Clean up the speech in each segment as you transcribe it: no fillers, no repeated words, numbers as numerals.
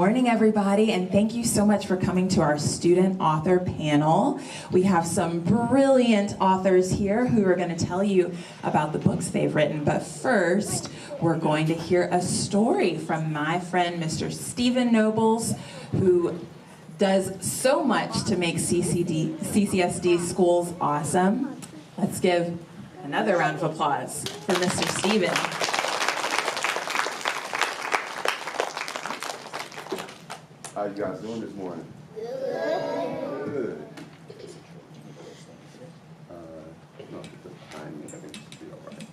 morning, everybody, and thank you so much for coming to our student author panel. We have some brilliant authors here who are going to tell you about the books they've written, but first, we're going to hear a story from my friend, Mr. Stephen Nobles, who does so much to make CCSD schools awesome. Let's give another round of applause for Mr. Stephen. How you guys doing this morning? Good. No, behind me, I think it should be all right.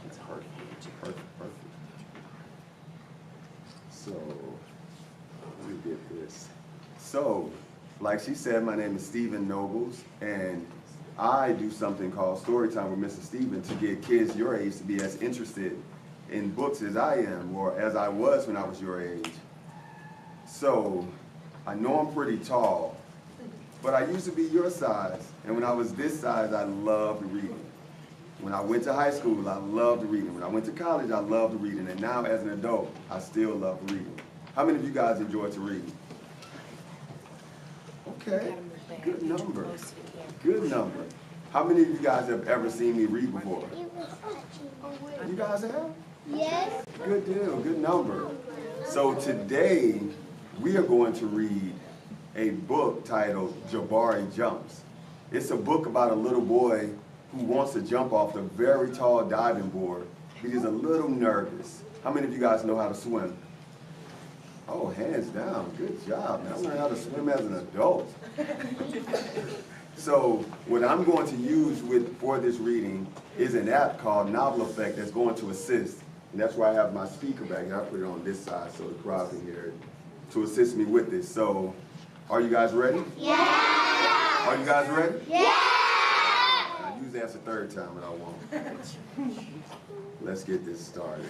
It's perfect. So, let me get this. So, like she said, my name is Stephen Nobles, and I do something called Storytime with Mr. Stephen to get kids your age to be as interested in books as I am, or as I was when I was your age. So, I know I'm pretty tall, but I used to be your size, and when I was this size, I loved reading. When I went to high school, I loved reading. When I went to college, I loved reading, and now as an adult, I still love reading. How many of you guys enjoy to read? Okay, good number. Good number. How many of you guys have ever seen me read before? You guys have? Yes. Good deal, good number. So today, we are going to read a book titled Jabari Jumps. It's a book about a little boy who wants to jump off the very tall diving board. He's a little nervous. How many of you guys know how to swim? Oh, hands down, good job. Man, I learned how to swim as an adult. So what I'm going to use for this reading is an app called Novel Effect that's going to assist. And that's why I have my speaker back here. I put it on this side so the crowd can hear it to assist me with this. So, are you guys ready? Yeah! Are you guys ready? Yeah! I usually ask the third time, but I won't. Let's get this started.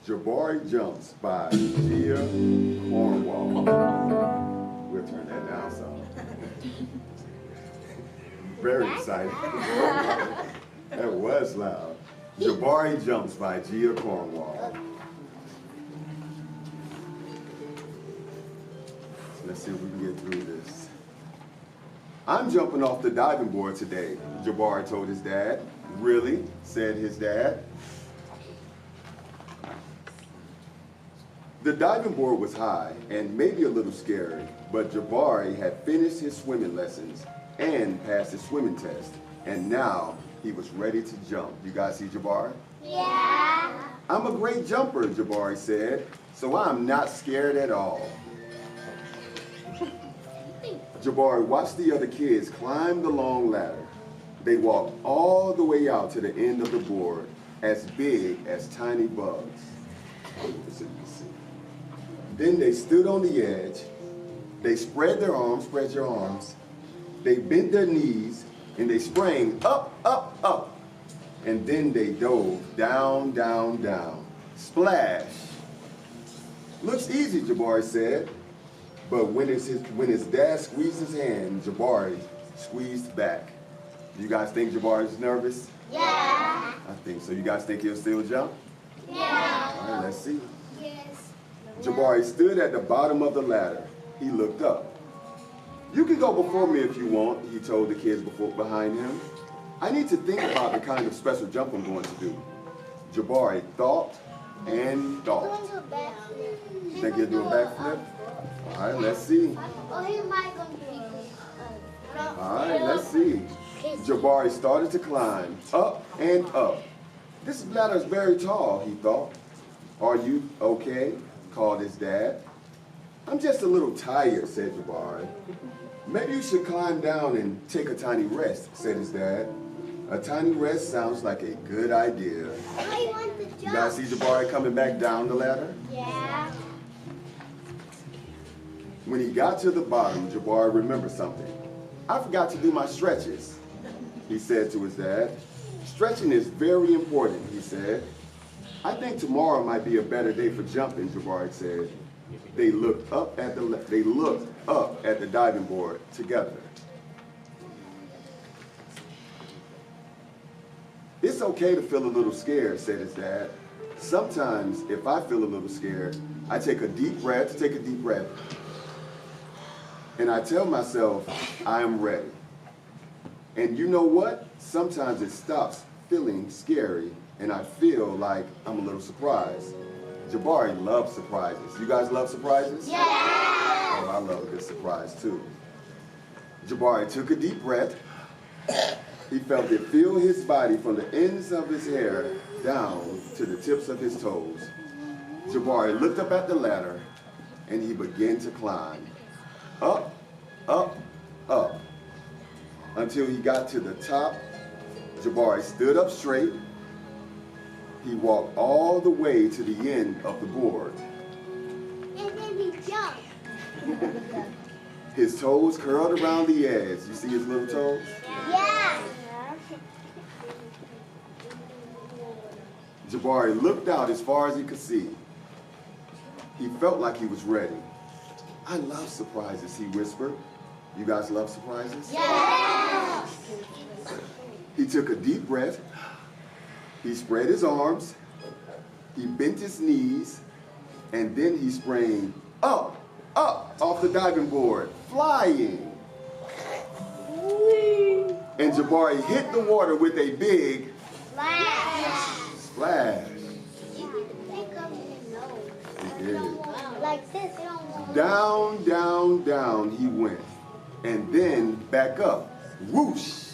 Jabari Jumps by Gia Cornwall. We'll turn that down some. Very excited. That was loud. Jabari Jumps by Gia Cornwall. Let's see if we can get through this. I'm jumping off the diving board today, Jabari told his dad. Really? Said his dad. The diving board was high and maybe a little scary, but Jabari had finished his swimming lessons and passed his swimming test, and now he was ready to jump. You guys see Jabari? Yeah! I'm a great jumper, Jabari said, so I'm not scared at all. Jabari watched the other kids climb the long ladder. They walked all the way out to the end of the board, as big as tiny bugs. Then they stood on the edge. They spread their arms, spread your arms. They bent their knees, and they sprang up, up, up. And then they dove down, down, down. Splash. Looks easy, Jabari said. But when his dad squeezed his hand, Jabari squeezed back. You guys think Jabari's nervous? Yeah! I think so. You guys think he'll still jump? Yeah! All right, let's see. Yes. Jabari stood at the bottom of the ladder. He looked up. You can go before me if you want, he told the kids behind him. I need to think about the kind of special jump I'm going to do. Jabari thought and thought. You think he'll do a backflip? All right, let's see. Oh, he might go do All right, let's see. Jabari started to climb up and up. This ladder is very tall, he thought. Are you okay? Called his dad. I'm just a little tired, said Jabari. Maybe you should climb down and take a tiny rest, said his dad. A tiny rest sounds like a good idea. I want to jump. You guys see Jabari coming back down the ladder? Yeah. When he got to the bottom, Jabari remembered something. I forgot to do my stretches, he said to his dad. Stretching is very important, he said. I think tomorrow might be a better day for jumping, Jabari said. They looked up at the diving board together. It's okay to feel a little scared, said his dad. Sometimes, if I feel a little scared, I take a deep breath, and I tell myself, I am ready. And you know what? Sometimes it stops feeling scary, and I feel like I'm a little surprised. Jabari loves surprises. You guys love surprises? Yeah! Oh, I love a good surprise too. Jabari took a deep breath. He felt it fill his body from the ends of his hair down to the tips of his toes. Jabari looked up at the ladder and he began to climb. Up, up, up. Until he got to the top, Jabari stood up straight. He walked all the way to the end of the board. And then he jumped. His toes curled around the edge. You see his little toes? Yeah! Jabari looked out as far as he could see. He felt like he was ready. I love surprises, he whispered. You guys love surprises? Yeah! He took a deep breath. He spread his arms. He bent his knees. And then he sprang up, up off the diving board, flying. And Jabari hit the water with a big splash. You can pick up your nose. He did. Like this. Down, down, down he went. And then back up. Whoosh.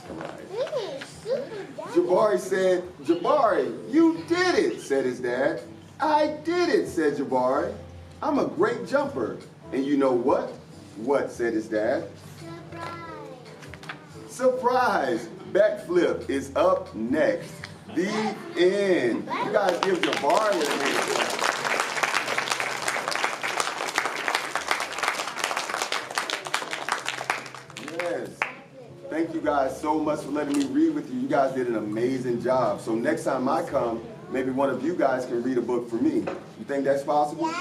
All right. Jabari said, Jabari, you did it, said his dad. I did it, said Jabari. I'm a great jumper. And you know what? What, said his dad? Surprise! Backflip is up next. The end. You guys give Jabari a hand. Yes. Thank you guys so much for letting me read with you. You guys did an amazing job. So next time I come, maybe one of you guys can read a book for me. You think that's possible? Yeah!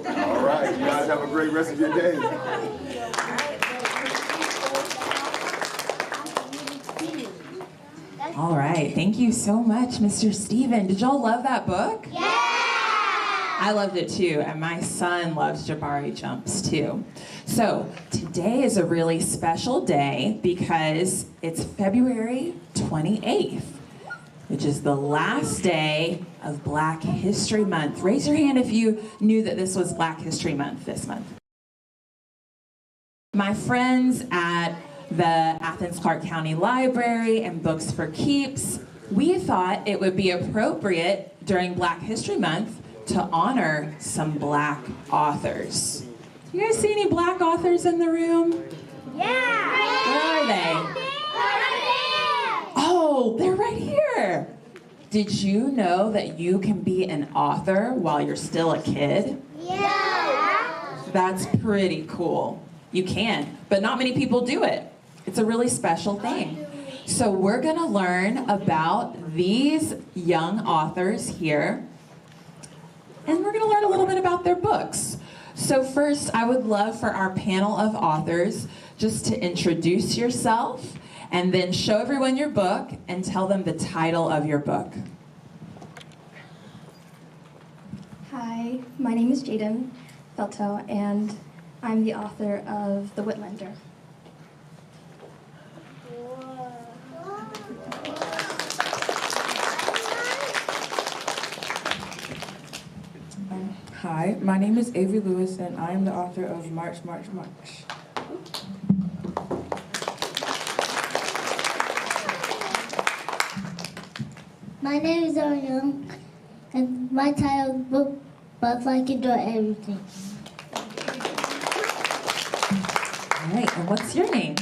All right. You guys have a great rest of your day. All right, thank you so much, Mr. Steven. Did y'all love that book? Yeah! I loved it too, and my son loves Jabari jumps too. So today is a really special day because it's February 28th, which is the last day of Black History Month. Raise your hand if you knew that this was Black History Month this month. My friends at the Athens Clarke County Library and Books for Keeps, we thought it would be appropriate during Black History Month to honor some Black authors. You guys see any Black authors in the room? Yeah! Where are they? Oh, they're right here. Did you know that you can be an author while you're still a kid? Yeah! That's pretty cool. You can, but not many people do it. It's a really special thing. So we're gonna learn about these young authors here, and we're gonna learn a little bit about their books. So first, I would love for our panel of authors just to introduce yourself and then show everyone your book and tell them the title of your book. Hi, my name is Jadin Fielteau, and I'm the author of The Woodlander. Hi, my name is Avery Lewis, and I am the author of March, March, March. My name is Arieyonna, and my title is book, Butterfly Can Do Everything. All right, and what's your name?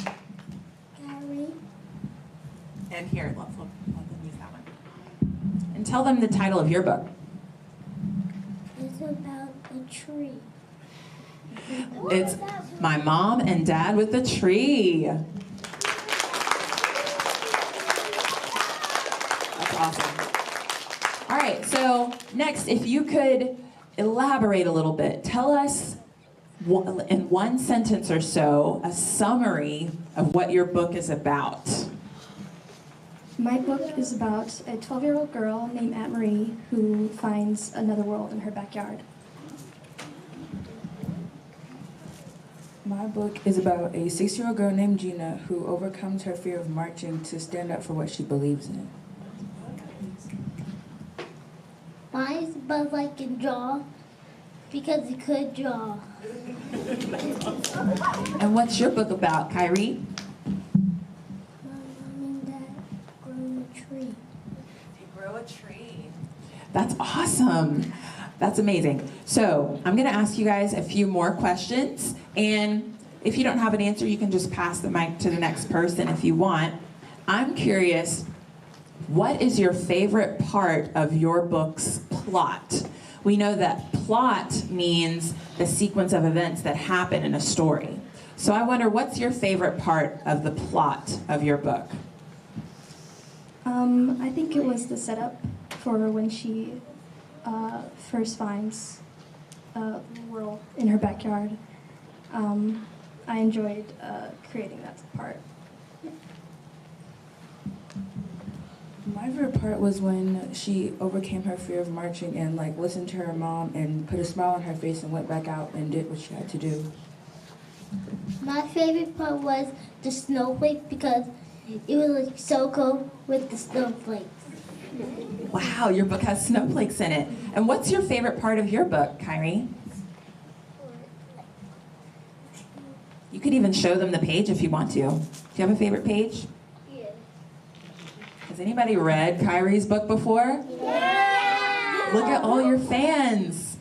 Kyrie. And here, let them use that one. And tell them the title of your book. It's about a tree. It's My Mom and Dad with the Tree. That's awesome. So next, if you could elaborate a little bit, tell us in one sentence or so a summary of what your book is about. My book is about a 12-year-old girl named Aunt Marie who finds another world in her backyard. My book is about a 6-year-old girl named Gina who overcomes her fear of marching to stand up for what she believes in. Mine is about I can draw because he could draw. And what's your book about, Kyrie? My mom and dad grew a tree. They grow a tree. That's awesome. That's amazing. So I'm going to ask you guys a few more questions. And if you don't have an answer, you can just pass the mic to the next person if you want. I'm curious, what is your favorite part of your book's plot? We know that plot means the sequence of events that happen in a story. So I wonder, what's your favorite part of the plot of your book? I think it was the setup for when she first finds a world in her backyard. I enjoyed creating that part. My favorite part was when she overcame her fear of marching and like listened to her mom and put a smile on her face and went back out and did what she had to do. My favorite part was the snowflake because it was like so cool with the snowflakes. Wow, your book has snowflakes in it. And what's your favorite part of your book, Kyrie? You could even show them the page if you want to. Do you have a favorite page? Yeah. Has anybody read Kyrie's book before? Yeah! Look at all your fans.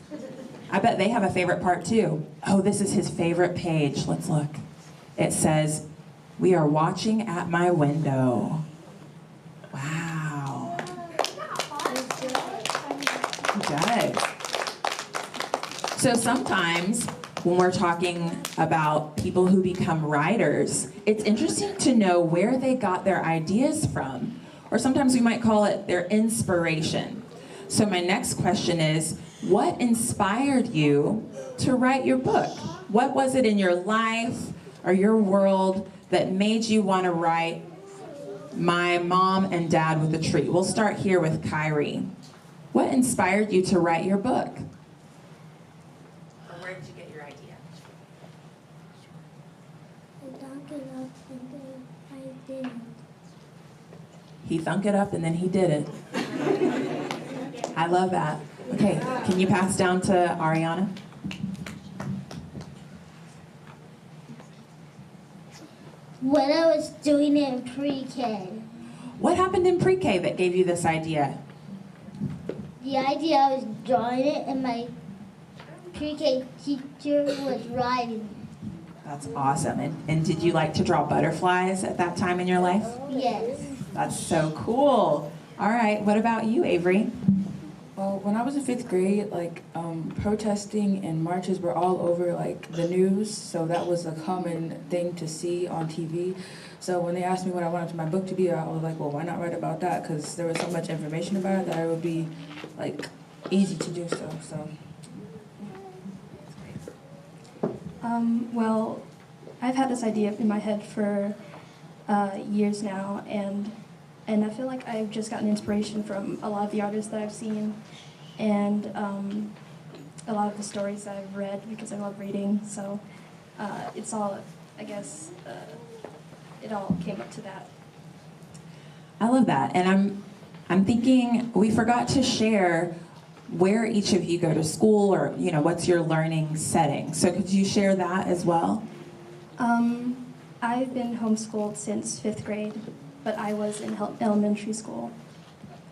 I bet they have a favorite part too. Oh, this is his favorite page. Let's look. It says, "We are watching at my window." Wow. He does. So sometimes when we're talking about people who become writers, it's interesting to know where they got their ideas from. Or sometimes we might call it their inspiration. So my next question is, what inspired you to write your book? What was it in your life or your world that made you want to write My Mom and Dad with a Tree? We'll start here with Kyrie. What inspired you to write your book? Or where did you get your idea? I dunk it up and then I didn't. He thunk it up and then he did it. I love that. Okay, can you pass down to Arieyonna? When I was doing it in pre-K, What happened in pre-K that gave you this idea? the idea I was drawing it and my pre-K teacher was writing That's awesome. And did you like to draw butterflies at that time in your life? it. Yes. That's so cool. All right, what about you, Avery? Well, when I was in 5th grade, like protesting and marches were all over like the news, so that was a common thing to see on TV. So when they asked me what I wanted my book to be, I was like, well, why not write about that? Because there was so much information about it that it would be like easy to do so. Well, I've had this idea in my head for years now, and I feel like I've just gotten inspiration from a lot of the artists that I've seen, and a lot of the stories that I've read because I love reading. So it's all, I guess, it all came up to that. I love that. And I'm thinking we forgot to share where each of you go to school, or what's your learning setting. So could you share that as well? I've been homeschooled since 5th grade, but I was in elementary school.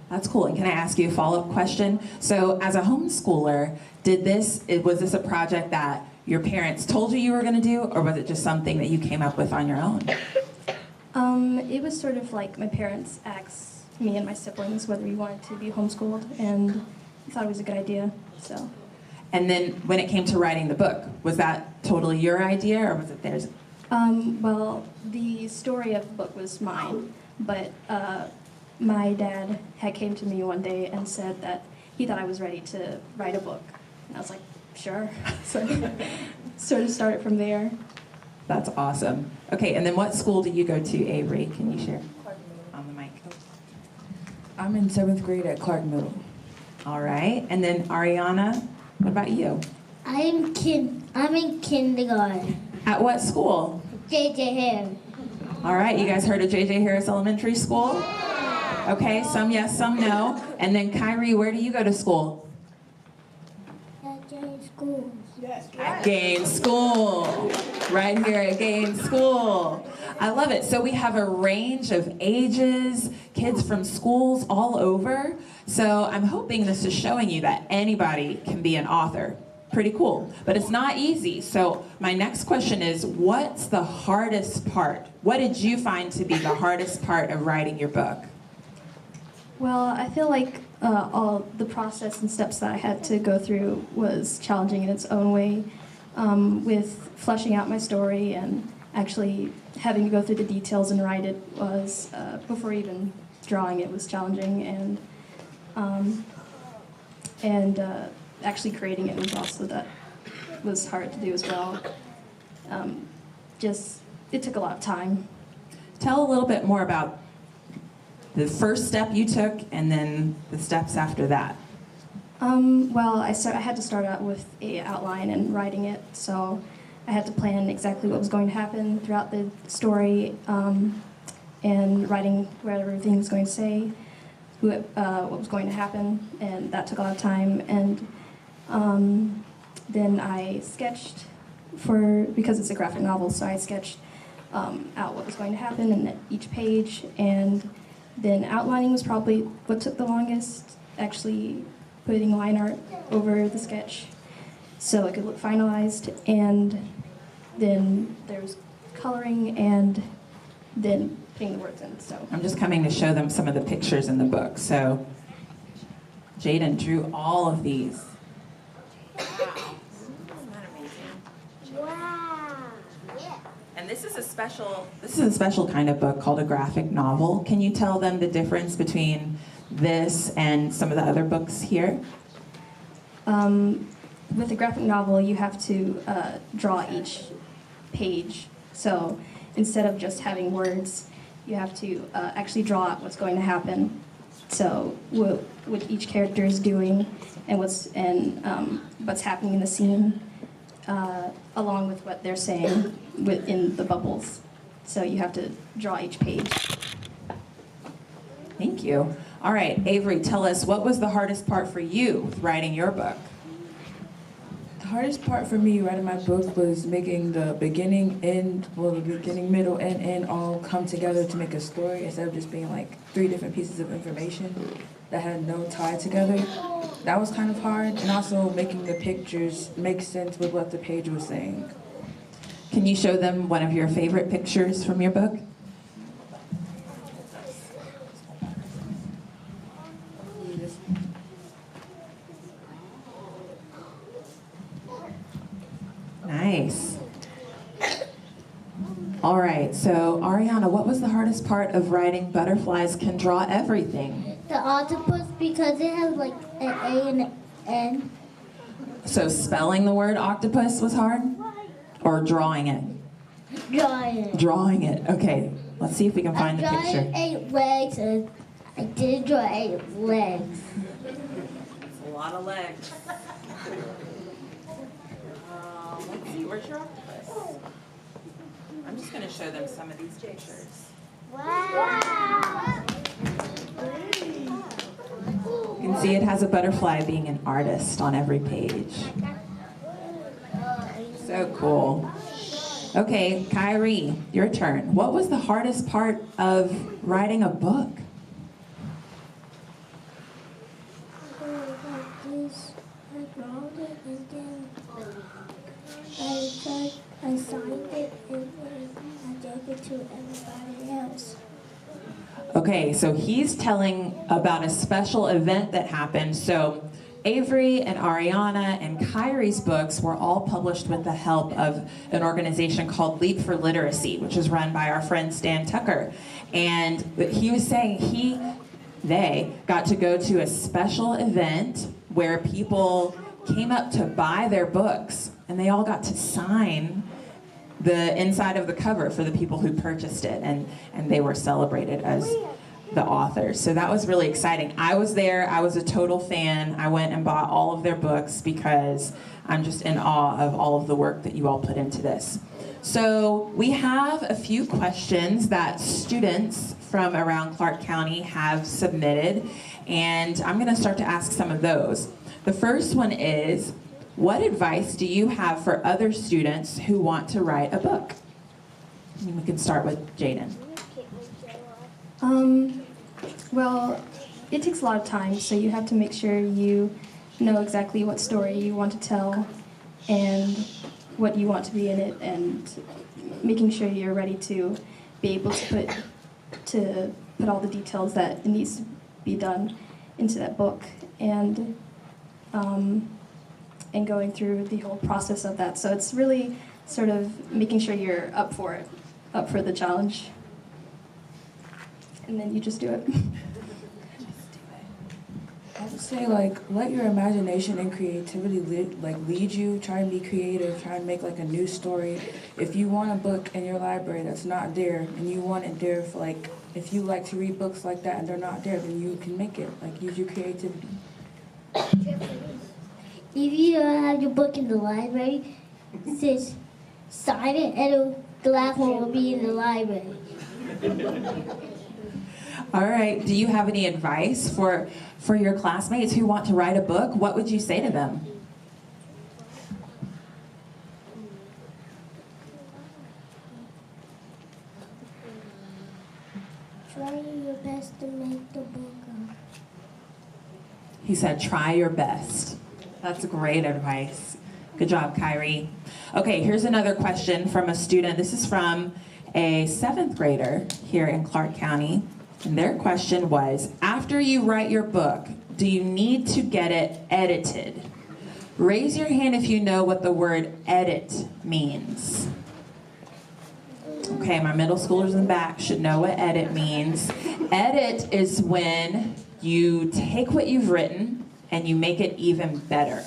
That's cool. And can I ask you a follow-up question? So as a homeschooler, was this a project that your parents told you were going to do, or was it just something that you came up with on your own? It was sort of like my parents asked me and my siblings whether we wanted to be homeschooled, and I thought it was a good idea, so. And then when it came to writing the book, was that totally your idea, or was it theirs? Well, the story of the book was mine, but my dad had came to me one day and said that he thought I was ready to write a book. And I was like, sure. So sort of started from there. That's awesome. Okay, and then what school do you go to, Avery? Can you share? On the mic. I'm in 7th grade at Clarke Middle. All right, and then Arieyonna, what about you? I'm in kindergarten. At what school? JJ Harris. All right, you guys heard of J.J. Harris Elementary School? Okay, some yes, some no. And then Kyrie, where do you go to school? At Jane School. At Gaines School. Right here at Gaines School. I love it. So we have a range of ages, kids from schools all over. So I'm hoping this is showing you that anybody can be an author. Pretty cool, but it's not easy. So my next question is, what's the hardest part? What did you find to be the hardest part of writing your book? Well, I feel like all the process and steps that I had to go through was challenging in its own way, with fleshing out my story and actually having to go through the details and write it was, before even drawing it was challenging, and actually creating it was also was hard to do as well. It took a lot of time. Tell a little bit more about the first step you took and then the steps after that. Well, I had to start out with an outline and writing it, so I had to plan exactly what was going to happen throughout the story, and writing what everything was going to say, what was going to happen, and that took a lot of time. And then I sketched because it's a graphic novel, so I sketched out what was going to happen in each page, and then outlining was probably what took the longest, actually putting line art over the sketch so it could look finalized, and then there was coloring, and then putting the words in. So I'm just coming to show them some of the pictures in the book. So Jadin drew all of these. Wow. And this is a special kind of book called a graphic novel. Can you tell them the difference between this and some of the other books here? With a graphic novel, you have to draw each page. So instead of just having words, you have to actually draw out what's going to happen. So what each character is doing and what's happening in the scene, along with what they're saying within the bubbles. So you have to draw each page. Thank you. All right, Avery, tell us, what was the hardest part for you with writing your book? The hardest part for me writing my book was making the beginning, middle, and end all come together to make a story instead of just being like 3 different pieces of information that had no tie together. That was kind of hard, and also making the pictures make sense with what the page was saying. Can you show them one of your favorite pictures from your book? Nice. All right, so Arieyonna, what was the hardest part of writing Butterflies Can Draw Everything? The octopus, because it has like an A and an N. So spelling the word octopus was hard? Or drawing it? Drawing it. Drawing it, okay. Let's see if we can find the picture. I'm drawing 8 legs, and I did draw 8 legs. That's a lot of legs. Let's see, where's your octopus? I'm just going to show them some of these pictures. Wow! You can see it has a butterfly being an artist on every page. So cool. Okay, Kyrie, your turn. What was the hardest part of writing a book? I signed it and I gave it to everybody else. Okay, so he's telling about a special event that happened. So Avery and Arieyonna and Kyrie's books were all published with the help of an organization called Leap for Literacy, which is run by our friend Stan Tucker. And he was saying he they got to go to a special event where people came up to buy their books, and they all got to sign the inside of the cover for the people who purchased it, and they were celebrated as the authors. So that was really exciting. I was there. I was a total fan. I went and bought all of their books because I'm just in awe of all of the work that you all put into this. So we have a few questions that students from around Clarke County have submitted, and I'm going to start to ask some of those. The first one is, what advice do you have for other students who want to write a book? And we can start with Jadin. Well, it takes a lot of time, so you have to make sure you know exactly what story you want to tell and what you want to be in it, and making sure you're ready to be able to put all the details that it needs to be done into that book, and going through the whole process of that. So it's really sort of making sure you're up for it, up for the challenge, and then you just do it. I would say, like, let your imagination and creativity lead you. Try and be creative. Try and make like a new story. If you want a book in your library that's not there, and you want it there for, like, if you like to read books like that and they're not there, then you can make it. Like, use your creativity. If you don't have your book in the library, just sign it, and the last one will be in the library. All right, do you have any advice for your classmates who want to write a book? What would you say to them? Try your best to make the book up. He said, try your best. That's great advice. Good job, Kyrie. Okay, here's another question from a student. This is from a 7th grader here in Clarke County. And their question was, after you write your book, do you need to get it edited? Raise your hand if you know what the word edit means. Okay, my middle schoolers in the back should know what edit means. Edit is when you take what you've written and you make it even better.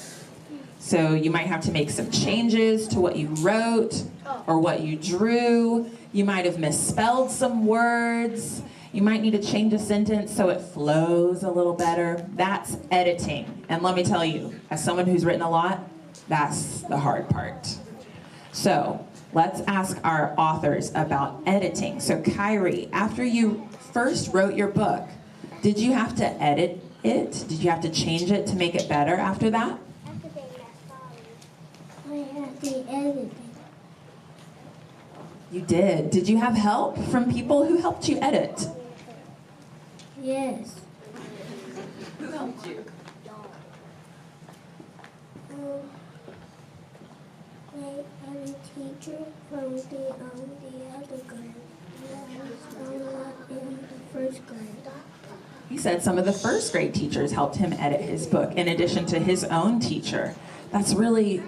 So you might have to make some changes to what you wrote or what you drew. You might have misspelled some words. You might need to change a sentence so it flows a little better. That's editing. And let me tell you, as someone who's written a lot, that's the hard part. So let's ask our authors about editing. So Kyrie, after you first wrote your book, did you have to edit it? Did you have to change it to make it better after that? I have to edit it. You did. Did you have help from people who helped you edit? Yes. Who helped you? My other teacher from the other grade. In the 1st grade. He said some of the 1st grade teachers helped him edit his book in addition to his own teacher. That's really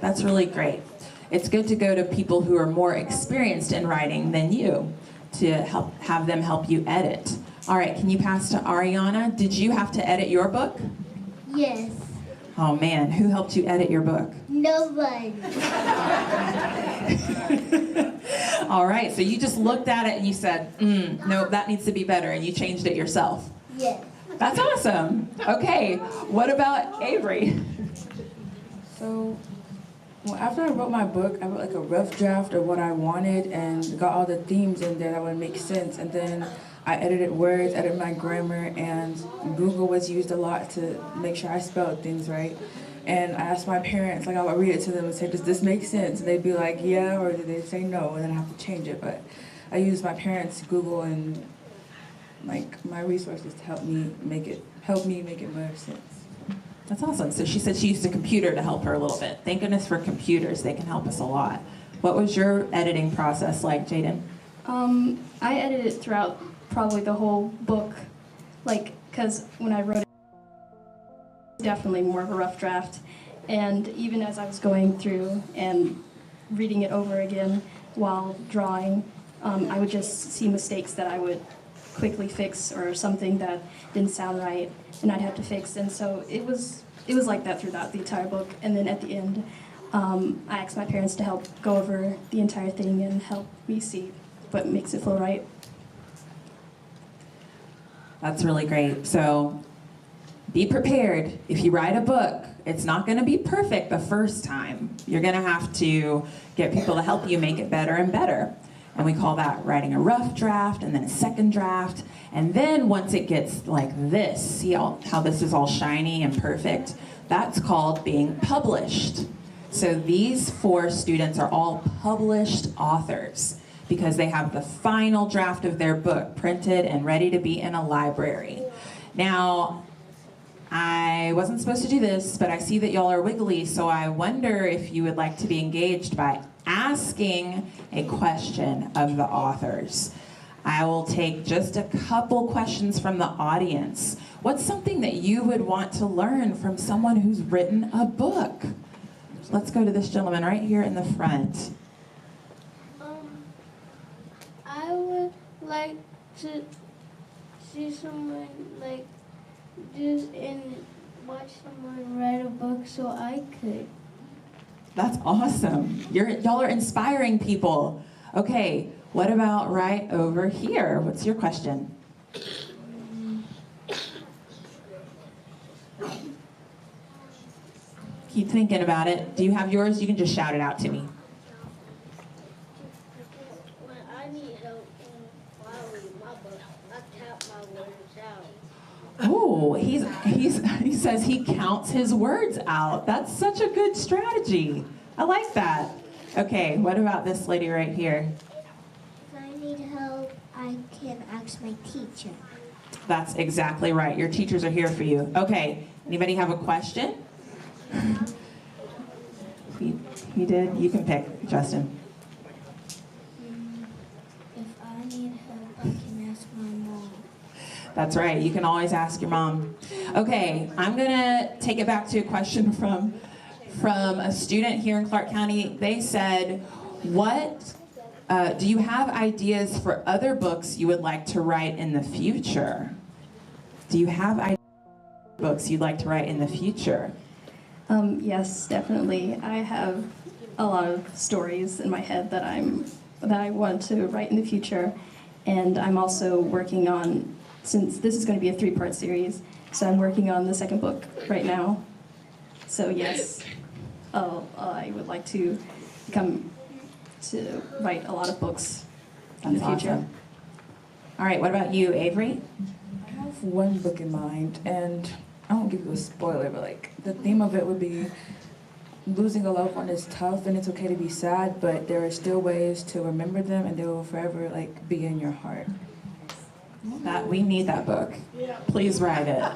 great. It's good to go to people who are more experienced in writing than you to have them help you edit. All right, can you pass to Arieyonna? Did you have to edit your book? Yes. Oh man, who helped you edit your book? Nobody. All right, so you just looked at it and you said, no, that needs to be better, and you changed it yourself. Yes. That's awesome. Okay, what about Avery? So, well, after I wrote my book, I wrote like a rough draft of what I wanted and got all the themes in there that would make sense. And then I edited words, edited my grammar, and Google was used a lot to make sure I spelled things right. And I asked my parents, like I would read it to them and say, does this make sense? And they'd be like, yeah, or they'd say no, and then I have to change it. But I used my parents' Google and like my resources to help me make it more sense. That's awesome. So she said she used a computer to help her a little bit. Thank goodness for computers. They can help us a lot. What was your editing process like, Jadin? I edited it throughout probably the whole book, because when I wrote it, definitely more of a rough draft. And even as I was going through and reading it over again while drawing, I would just see mistakes that I would quickly fix, or something that didn't sound right and I'd have to fix. And so it was like that throughout the entire book. And then at the end, I asked my parents to help go over the entire thing and help me see what makes it flow right. That's really great. So be prepared. If you write a book, it's not going to be perfect the first time. You're going to have to get people to help you make it better and better. And we call that writing a rough draft, and then a second draft. And then once it gets like this, see how this is all shiny and perfect? That's called being published. So these 4 students are all published authors because they have the final draft of their book printed and ready to be in a library. Now, I wasn't supposed to do this, but I see that y'all are wiggly, so I wonder if you would like to be engaged by asking a question of the authors. I will take just a couple questions from the audience. What's something that you would want to learn from someone who's written a book? Let's go to this gentleman right here in the front. I would like to see someone like do and watch someone write a book so I could. That's awesome. Y'all are inspiring people. Okay, what about right over here? What's your question? Keep thinking about it. Do you have yours? You can just shout it out to me. When I need help in following my book, I tap my words out. Oh, he says he counts his words out. That's such a good strategy. I like that. Okay, what about this lady right here? If I need help, I can ask my teacher. That's exactly right. Your teachers are here for you. Okay, anybody have a question? He did? You can pick, Justin. If I need help, I can ask my mom. That's right. You can always ask your mom. Okay, I'm going to take it back to a question from a student here in Clarke County. They said, what do you have ideas for other books you would like to write in the future? Do you have ideas for books you'd like to write in the future? Yes, definitely. I have a lot of stories in my head that I want to write in the future, and I'm also working on, since this is going to be a 3-part series, so I'm working on the 2nd book right now. So yes, I would like to write a lot of books in the future. Awesome. All right, what about you, Avery? I have one book in mind, and I won't give you a spoiler, but like the theme of it would be losing a loved one is tough and it's okay to be sad, but there are still ways to remember them and they will forever like be in your heart. We need that book. Please write it.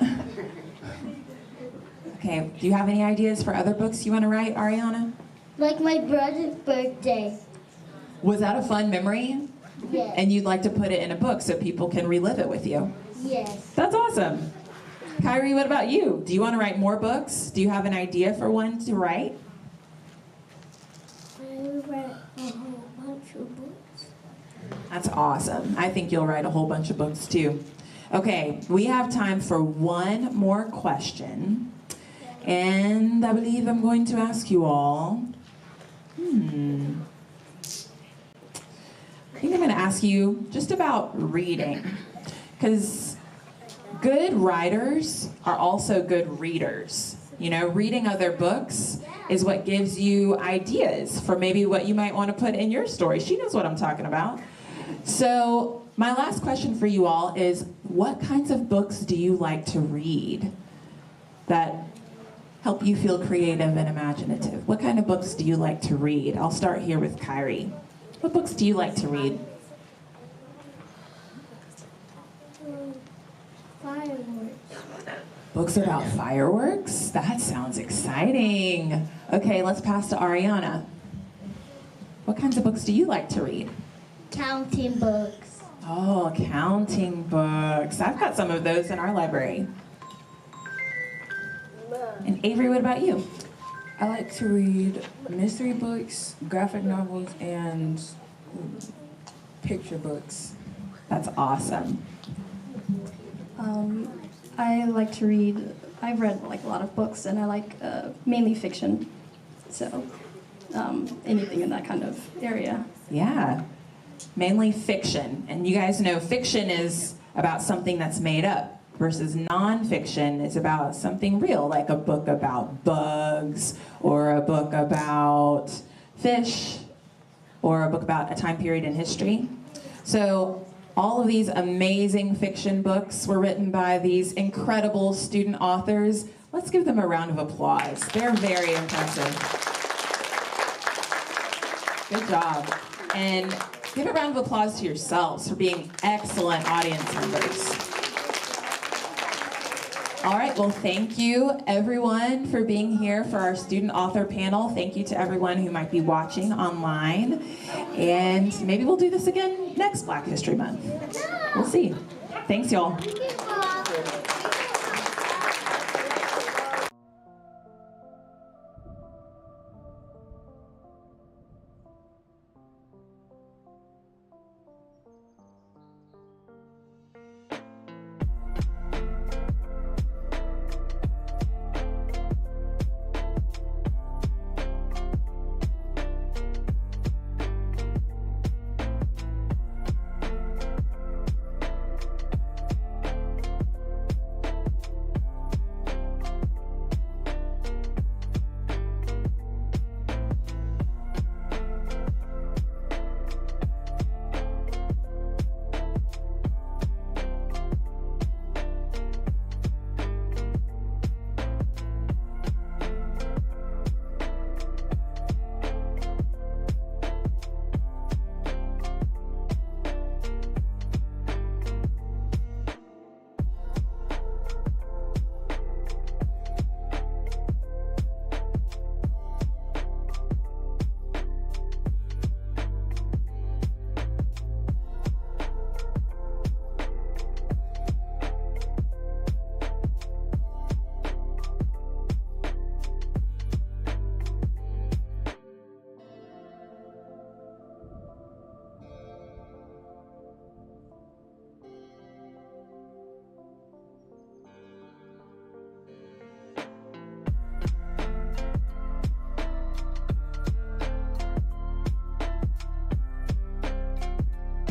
Okay, do you have any ideas for other books you want to write, Arieyonna? Like my brother's birthday. Was that a fun memory? Yes. And you'd like to put it in a book so people can relive it with you? Yes. That's awesome. Kyrie, what about you? Do you want to write more books? Do you have an idea for one to write? I will write a whole bunch of books. That's awesome. I think you'll write a whole bunch of books too. Okay, we have time for one more question. And I believe I'm going to ask you all. I think I'm going to ask you just about reading. Because good writers are also good readers. You know, reading other books is what gives you ideas for maybe what you might want to put in your story. She knows what I'm talking about. So my last question for you all is, what kinds of books do you like to read that help you feel creative and imaginative? What kind of books do you like to read? I'll start here with Kyrie. What books do you like to read? Fireworks. Books about fireworks? That sounds exciting. Okay, let's pass to Arieyonna. What kinds of books do you like to read? Counting books. Oh, counting books. I've got some of those in our library. And Avery, what about you? I like to read mystery books, graphic novels, and picture books. That's awesome. I like to read. I've read like a lot of books, and I like mainly fiction. So anything in that kind of area. Yeah, mainly fiction. And you guys know fiction is about something that's made up versus nonfiction is about something real, like a book about bugs or a book about fish or a book about a time period in history. So all of these amazing fiction books were written by these incredible student authors. Let's give them a round of applause. They're very impressive. Good job. And give a round of applause to yourselves for being excellent audience members. All right, well, thank you everyone for being here for our student author panel. Thank you to everyone who might be watching online. And maybe we'll do this again next Black History Month. We'll see. Thanks, y'all.